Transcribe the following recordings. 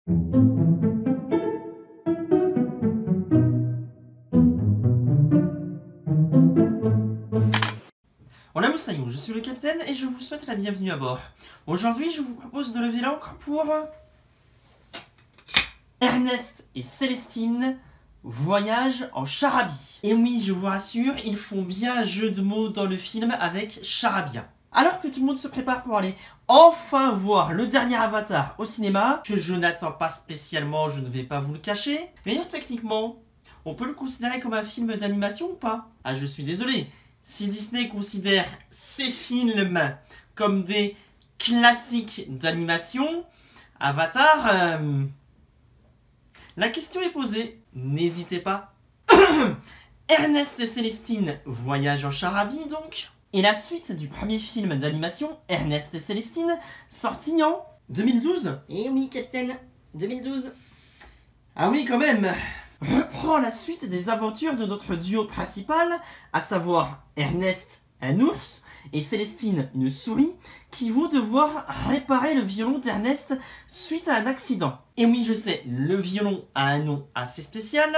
Hola Moussaillon, je suis le capitaine et je vous souhaite la bienvenue à bord. Aujourd'hui, je vous propose de lever l'ancre pour Ernest et Célestine, voyage en charabie. Et oui, je vous rassure, ils font bien un jeu de mots dans le film avec charabia. Alors que tout le monde se prépare pour aller enfin voir le dernier Avatar au cinéma, que je n'attends pas spécialement, je ne vais pas vous le cacher, mais d'ailleurs techniquement, on peut le considérer comme un film d'animation ou pas? Ah, je suis désolé. Si Disney considère ces films comme des classiques d'animation, Avatar, la question est posée. N'hésitez pas. Ernest et Célestine, voyage en charabie donc. Et la suite du premier film d'animation, Ernest et Célestine, sorti en 2012. Eh oui, capitaine, 2012. Ah oui, quand même. Reprend la suite des aventures de notre duo principal, à savoir Ernest, un ours, et Célestine, une souris, qui vont devoir réparer le violon d'Ernest suite à un accident. Et oui, je sais, le violon a un nom assez spécial,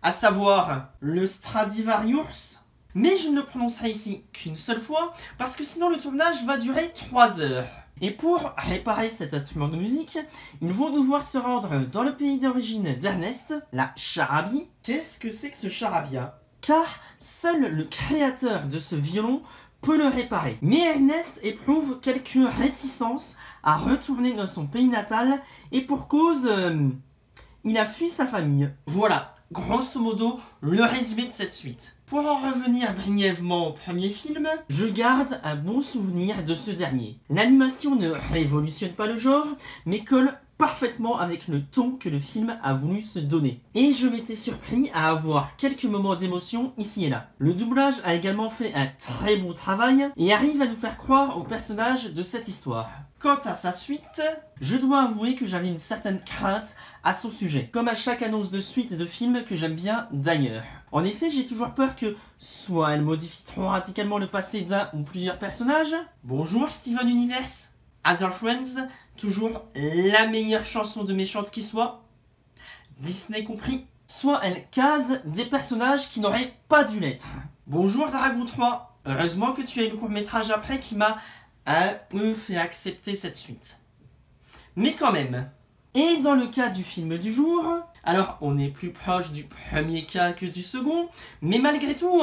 à savoir le Stradivarius. Mais je ne le prononcerai ici qu'une seule fois, parce que sinon le tournage va durer 3 heures. Et pour réparer cet instrument de musique, ils vont devoir se rendre dans le pays d'origine d'Ernest, la charabie. Qu'est-ce que c'est que ce charabia? Car seul le créateur de ce violon peut le réparer. Mais Ernest éprouve quelques réticences à retourner dans son pays natal, et pour cause, il a fui sa famille. Voilà, grosso modo, le résumé de cette suite. Pour en revenir brièvement au premier film, je garde un bon souvenir de ce dernier. L'animation ne révolutionne pas le genre, mais colle parfaitement avec le ton que le film a voulu se donner. Et je m'étais surpris à avoir quelques moments d'émotion ici et là. Le doublage a également fait un très bon travail et arrive à nous faire croire au personnage de cette histoire. Quant à sa suite, je dois avouer que j'avais une certaine crainte à son sujet, comme à chaque annonce de suite de film que j'aime bien d'ailleurs. En effet, j'ai toujours peur que soit elle modifie trop radicalement le passé d'un ou plusieurs personnages. Bonjour Steven Universe, Other Friends, toujours la meilleure chanson de méchante qui soit, Disney compris. Soit elle case des personnages qui n'auraient pas dû l'être. Bonjour Dragon 3, heureusement que tu as eu le court-métrage après qui m'a un peu fait accepter cette suite. Mais quand même. Et dans le cas du film du jour, alors on est plus proche du premier cas que du second, mais malgré tout,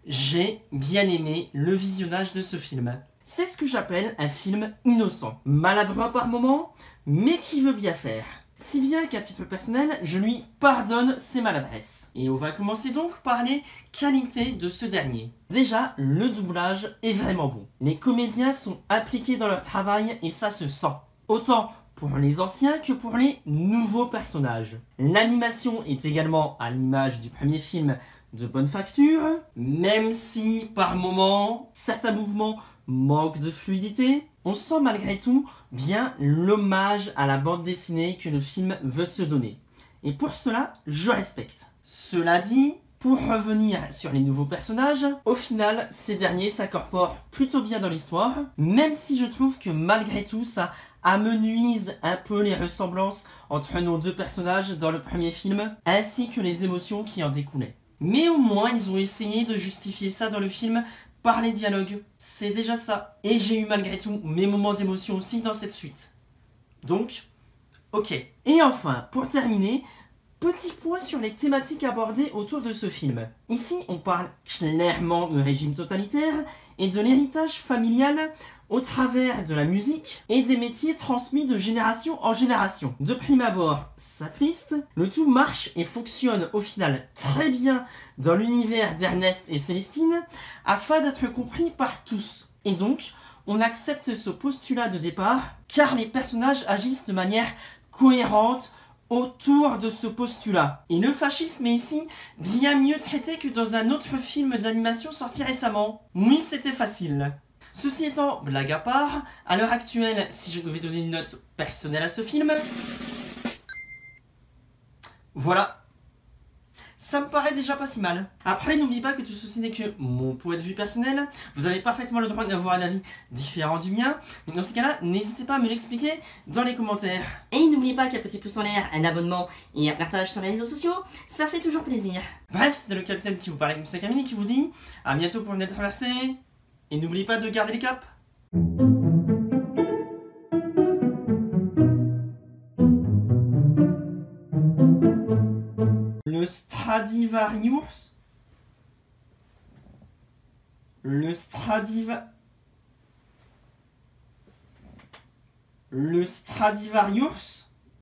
j'ai bien aimé le visionnage de ce film. C'est ce que j'appelle un film innocent, maladroit par moments, mais qui veut bien faire. Si bien qu'à titre personnel, je lui pardonne ses maladresses. Et on va commencer donc par les qualités de ce dernier. Déjà, le doublage est vraiment bon. Les comédiens sont impliqués dans leur travail et ça se sent. Autant pour les anciens que pour les nouveaux personnages. L'animation est également à l'image du premier film de bonne facture, même si par moments, certains mouvements manquent de fluidité. On sent malgré tout bien l'hommage à la bande dessinée que le film veut se donner. Et pour cela, je respecte. Cela dit, pour revenir sur les nouveaux personnages, au final, ces derniers s'incorporent plutôt bien dans l'histoire, même si je trouve que malgré tout, ça amenuise un peu les ressemblances entre nos deux personnages dans le premier film, ainsi que les émotions qui en découlaient. Mais au moins, ils ont essayé de justifier ça dans le film par les dialogues. C'est déjà ça. Et j'ai eu malgré tout mes moments d'émotion aussi dans cette suite. Donc, ok. Et enfin, pour terminer, petit point sur les thématiques abordées autour de ce film. Ici, on parle clairement de régime totalitaire et de l'héritage familial au travers de la musique et des métiers transmis de génération en génération. De prime abord, simpliste, le tout marche et fonctionne au final très bien dans l'univers d'Ernest et Célestine afin d'être compris par tous. Et donc, on accepte ce postulat de départ car les personnages agissent de manière cohérente autour de ce postulat. Et le fascisme est ici bien mieux traité que dans un autre film d'animation sorti récemment. Oui, c'était facile. Ceci étant, blague à part, à l'heure actuelle, si je devais donner une note personnelle à ce film, voilà. Ça me paraît déjà pas si mal. Après, n'oublie pas que tout ceci n'est que mon point de vue personnel. Vous avez parfaitement le droit d'avoir un avis différent du mien. Mais dans ces cas-là, n'hésitez pas à me l'expliquer dans les commentaires. Et n'oubliez pas qu'un petit pouce en l'air, un abonnement et un partage sur les réseaux sociaux, ça fait toujours plaisir. Bref, c'était le capitaine qui vous parlait comme ça, Camille, qui vous dit à bientôt pour une nouvelle traversée. Et n'oubliez pas de garder les caps. Le Stradivarius. Le Stradivarius